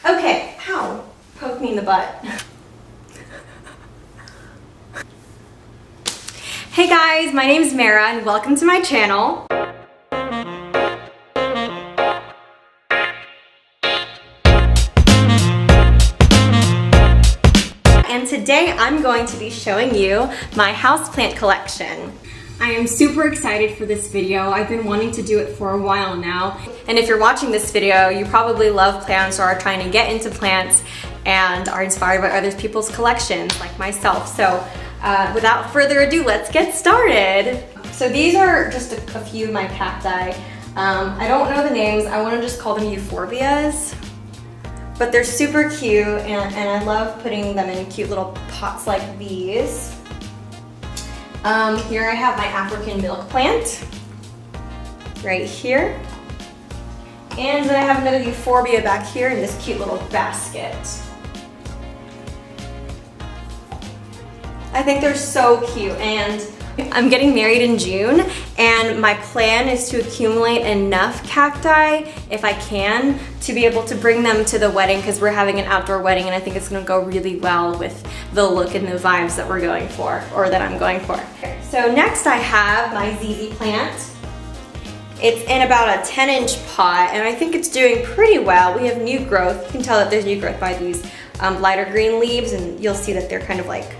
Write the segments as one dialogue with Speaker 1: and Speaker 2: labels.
Speaker 1: Okay, ow, poke me in the butt. Hey guys, my name is Marah and welcome to my channel. And today I'm going to be showing you my houseplant collection. I am super excited for this video. I've been wanting to do it for a while now. And if you're watching this video, you probably love plants or are trying to get into plants and are inspired by other people's collections like myself. So without further ado, let's get started. So these are just a few of my cacti. I don't know the names. I want to just call them euphorbias. But they're super cute and I love putting them in cute little pots like these. Here I have my African milk plant, right here. And then I have another euphorbia back here in this cute little basket. I think they're so cute, and I'm getting married in June and my plan is to accumulate enough cacti, if I can, to be able to bring them to the wedding because we're having an outdoor wedding and I think it's gonna go really well with the look and the vibes that we're going for, or that I'm going for. So next I have my ZZ plant. It's in about a 10-inch pot and I think it's doing pretty well. We have new growth. You can tell that there's new growth by these lighter green leaves, and you'll see that they're kind of like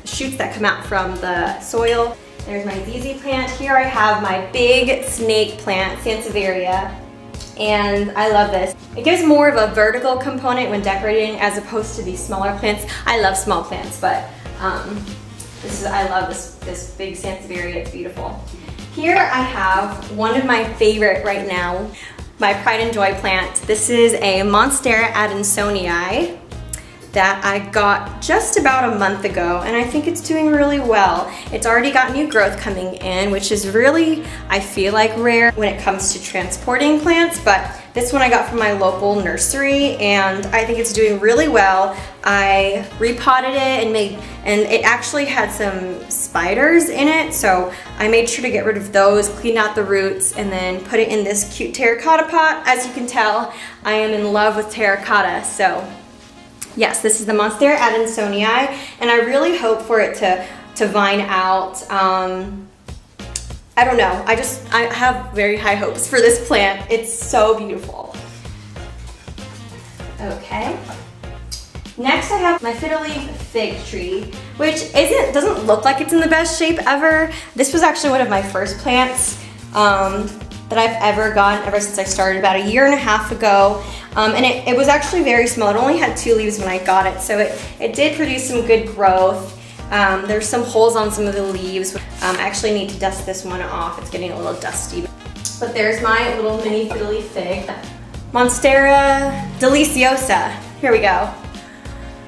Speaker 1: shoots that come out from the soil. There's my ZZ plant. Here I have my big snake plant, Sansevieria, and I love this. It gives more of a vertical component when decorating as opposed to these smaller plants. I love small plants, but I love this big Sansevieria. It's beautiful. Here I have one of my favorite right now, my pride and joy plant. This is a monstera adansonii that I got just about a month ago, and I think it's doing really well. It's already got new growth coming in, which is really, I feel like, rare when it comes to transporting plants, but this one I got from my local nursery and I think it's doing really well. I repotted it and it actually had some spiders in it, so I made sure to get rid of those, clean out the roots, and then put it in this cute terracotta pot. As you can tell, I am in love with terracotta, so yes, this is the monstera adansonii, and I really hope for it to vine out. I don't know, I have very high hopes for this plant. It's so beautiful. Okay. Next I have my fiddle-leaf fig tree, which doesn't look like it's in the best shape ever. This was actually one of my first plants that I've ever gotten ever since I started about a year and a half ago. And it was actually very small. It only had 2 leaves when I got it, so it did produce some good growth. There's some holes on some of the leaves. I actually need to dust this one off. It's getting a little dusty. But there's my little mini fiddle-leaf fig. Monstera deliciosa. Here we go.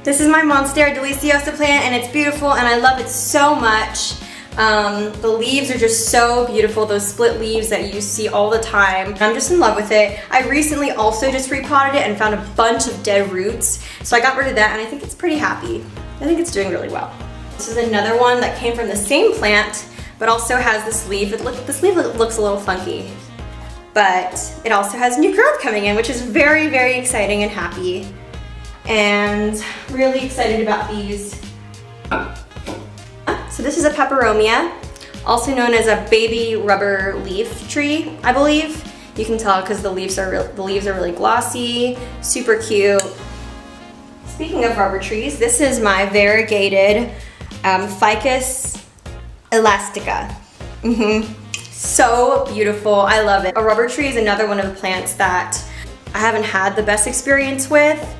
Speaker 1: This is my monstera deliciosa plant and it's beautiful and I love it so much. The leaves are just so beautiful, those split leaves that you see all the time. I'm just in love with it. I recently also just repotted it and found a bunch of dead roots, so I got rid of that and I think it's pretty happy. I think it's doing really well. This is another one that came from the same plant, but also has this leaf. This leaf looks a little funky, but it also has new growth coming in, which is very, very exciting and happy. And really excited about these. So this is a peperomia, also known as a baby rubber leaf tree, I believe. You can tell because the leaves are really glossy, super cute. Speaking of rubber trees, this is my variegated ficus elastica. So beautiful, I love it. A rubber tree is another one of the plants that I haven't had the best experience with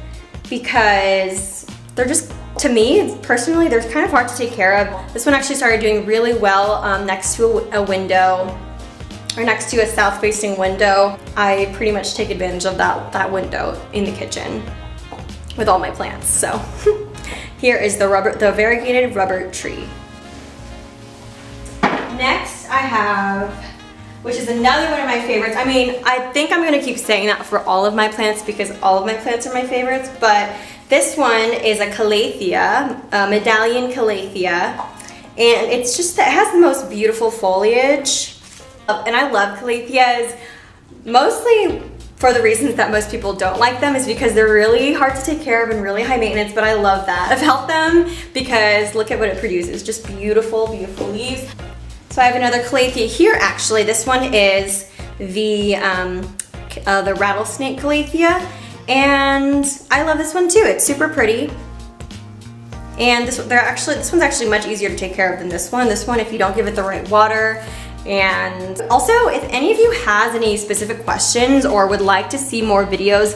Speaker 1: because they're just, to me, personally, they're kind of hard to take care of. This one actually started doing really well next to a window, or next to a south-facing window. I pretty much take advantage of that window in the kitchen with all my plants. So here is the variegated rubber tree. Next I have, which is another one of my favorites. I mean, I think I'm gonna keep saying that for all of my plants because all of my plants are my favorites, but this one is a calathea, a medallion calathea, and it has the most beautiful foliage. And I love calatheas, mostly for the reasons that most people don't like them is because they're really hard to take care of and really high maintenance, but I love that about them because look at what it produces. Just beautiful, beautiful leaves. So I have another calathea here actually. This one is the rattlesnake calathea, and I love this one too. It's super pretty. And this one's actually much easier to take care of than this one. This one, if you don't give it the right water. And also, if any of you has any specific questions or would like to see more videos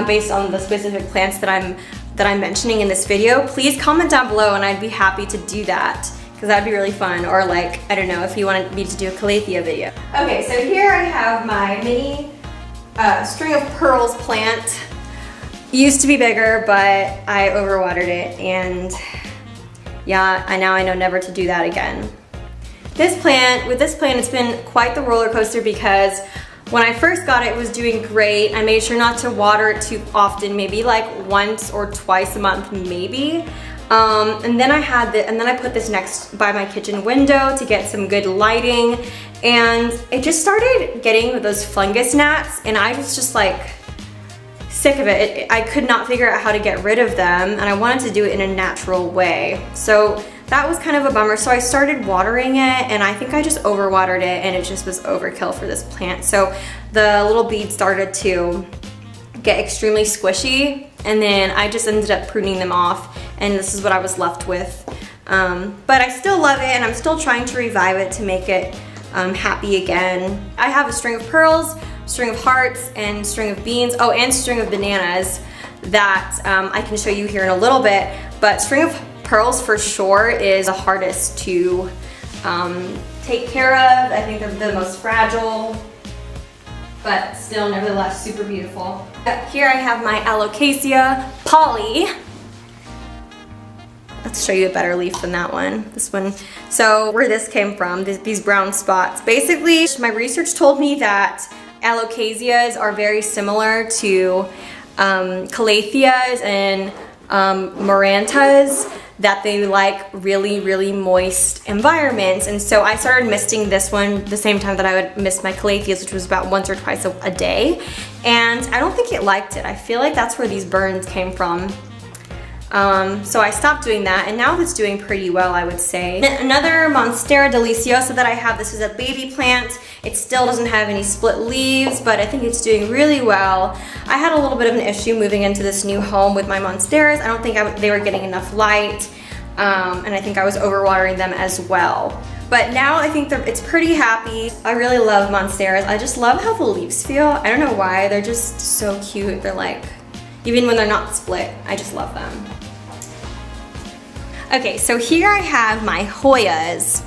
Speaker 1: based on the specific plants that I'm mentioning in this video, please comment down below and I'd be happy to do that because that'd be really fun. Or like, I don't know, if you wanted me to do a calathea video. Okay, so here I have my mini string of pearls plant. Used to be bigger, but I overwatered it, and yeah, now I know never to do that again. With this plant, it's been quite the roller coaster because when I first got it, it was doing great. I made sure not to water it too often, maybe like once or twice a month, maybe. And then I put this next by my kitchen window to get some good lighting, and it just started getting those fungus gnats, and I was just like sick of it. I could not figure out how to get rid of them, and I wanted to do it in a natural way. So that was kind of a bummer. So I started watering it, and I think I just overwatered it, and it just was overkill for this plant. So the little beads started to get extremely squishy, and then I just ended up pruning them off, and this is what I was left with. But I still love it, and I'm still trying to revive it to make it happy again. I have a string of pearls, string of hearts, and string of beans, oh, and string of bananas that I can show you here in a little bit, but string of pearls for sure is the hardest to take care of. I think they're the most fragile, but still nevertheless super beautiful. Here I have my alocasia poly. Let's show you a better leaf than that one. This one. So where this came from, these brown spots. Basically, my research told me that alocasias are very similar to calatheas and marantas, that they like really, really moist environments. And so I started misting this one the same time that I would mist my calatheas, which was about once or twice a day. And I don't think it liked it. I feel like that's where these burns came from. So I stopped doing that, and now it's doing pretty well, I would say. Another monstera delicioso that I have, this is a baby plant. It still doesn't have any split leaves, but I think it's doing really well. I had a little bit of an issue moving into this new home with my monsteras. I don't think they were getting enough light, and I think I was overwatering them as well. But now I think it's pretty happy. I really love monsteras. I just love how the leaves feel. I don't know why, they're just so cute. They're like, even when they're not split, I just love them. Okay, so here I have my Hoyas.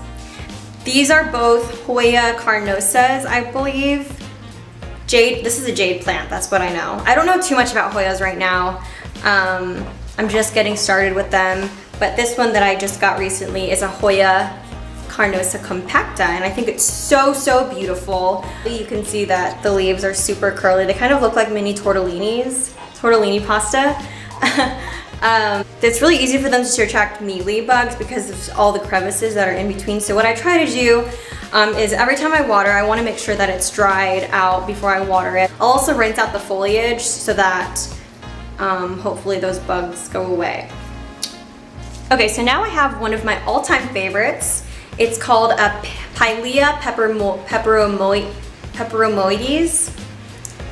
Speaker 1: These are both Hoya carnosas, I believe. Jade, this is a jade plant, that's what I know. I don't know too much about Hoyas right now. I'm just getting started with them, but this one that I just got recently is a Hoya carnosa compacta, and I think it's so, so beautiful. You can see that the leaves are super curly. They kind of look like mini tortellinis, tortellini pasta. It's really easy for them to attract mealy bugs because of all the crevices that are in between. So what I try to do is every time I water, I want to make sure that it's dried out before I water it. I'll also rinse out the foliage so that hopefully those bugs go away. Okay, so now I have one of my all-time favorites. It's called a Pylea peperomoides,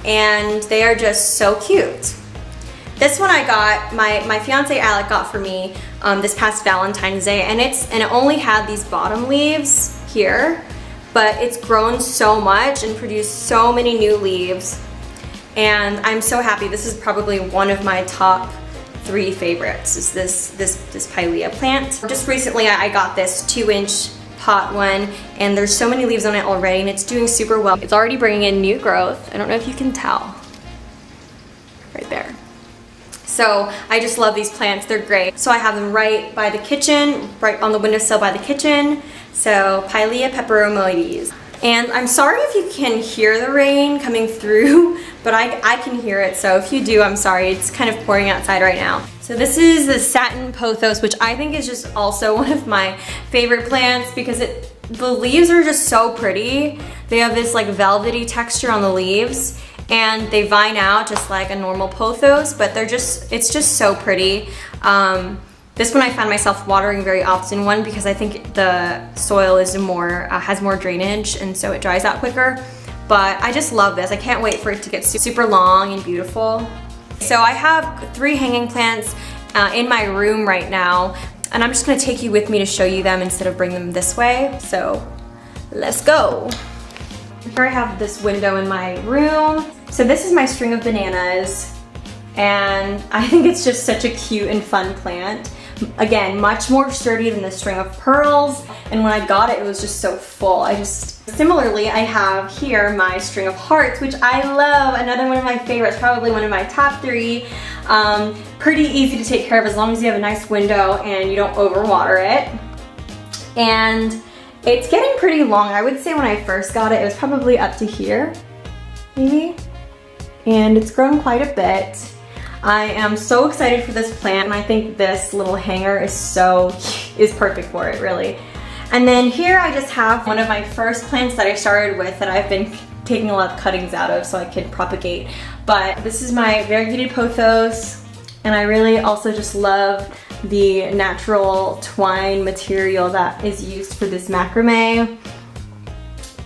Speaker 1: and they are just so cute. This one I got, my fiance Alec got for me this past Valentine's Day, and it only had these bottom leaves here, but it's grown so much and produced so many new leaves, and I'm so happy. This is probably one of my top 3 favorites, is this Pylea plant. Just recently I got this 2-inch pot one, and there's so many leaves on it already, and it's doing super well. It's already bringing in new growth. I don't know if you can tell. Right there. So I just love these plants, they're great. So I have them right by the kitchen, right on the windowsill by the kitchen. So Pylea peperomoides. And I'm sorry if you can hear the rain coming through, but I can hear it, so if you do, I'm sorry. It's kind of pouring outside right now. So this is the Satin Pothos, which I think is just also one of my favorite plants because the leaves are just so pretty. They have this like velvety texture on the leaves, and they vine out just like a normal pothos, but it's just so pretty. This one I find myself watering very often, one because I think the soil is has more drainage and so it dries out quicker, but I just love this. I can't wait for it to get super long and beautiful. So I have 3 hanging plants in my room right now, and I'm just gonna take you with me to show you them instead of bring them this way. So let's go. Here I have this window in my room. So this is my string of bananas, and I think it's just such a cute and fun plant. Again, much more sturdy than the string of pearls, and when I got it, it was just so full. Similarly, I have here my string of hearts, which I love, another one of my favorites, probably one of my top 3. Pretty easy to take care of as long as you have a nice window and you don't overwater it. And it's getting pretty long. I would say when I first got it, it was probably up to here, maybe. And it's grown quite a bit. I am so excited for this plant, and I think this little hanger is perfect for it, really. And then here I just have one of my first plants that I started with that I've been taking a lot of cuttings out of so I could propagate. But this is my variegated pothos, and I really also just love the natural twine material that is used for this macrame.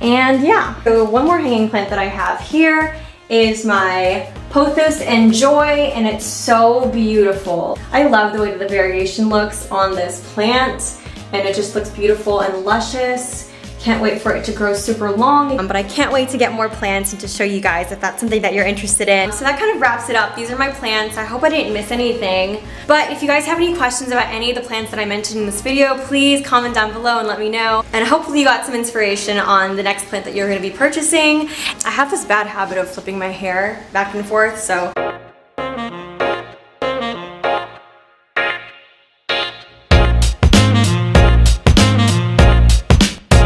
Speaker 1: And yeah, so one more hanging plant that I have here is my Pothos and Joy, and it's so beautiful. I love the way that the variegation looks on this plant, and it just looks beautiful and luscious. Can't wait for it to grow super long, but I can't wait to get more plants and to show you guys if that's something that you're interested in. So that kind of wraps it up. These are my plants. I hope I didn't miss anything. But if you guys have any questions about any of the plants that I mentioned in this video, please comment down below and let me know. And hopefully you got some inspiration on the next plant that you're gonna be purchasing. I have this bad habit of flipping my hair back and forth, so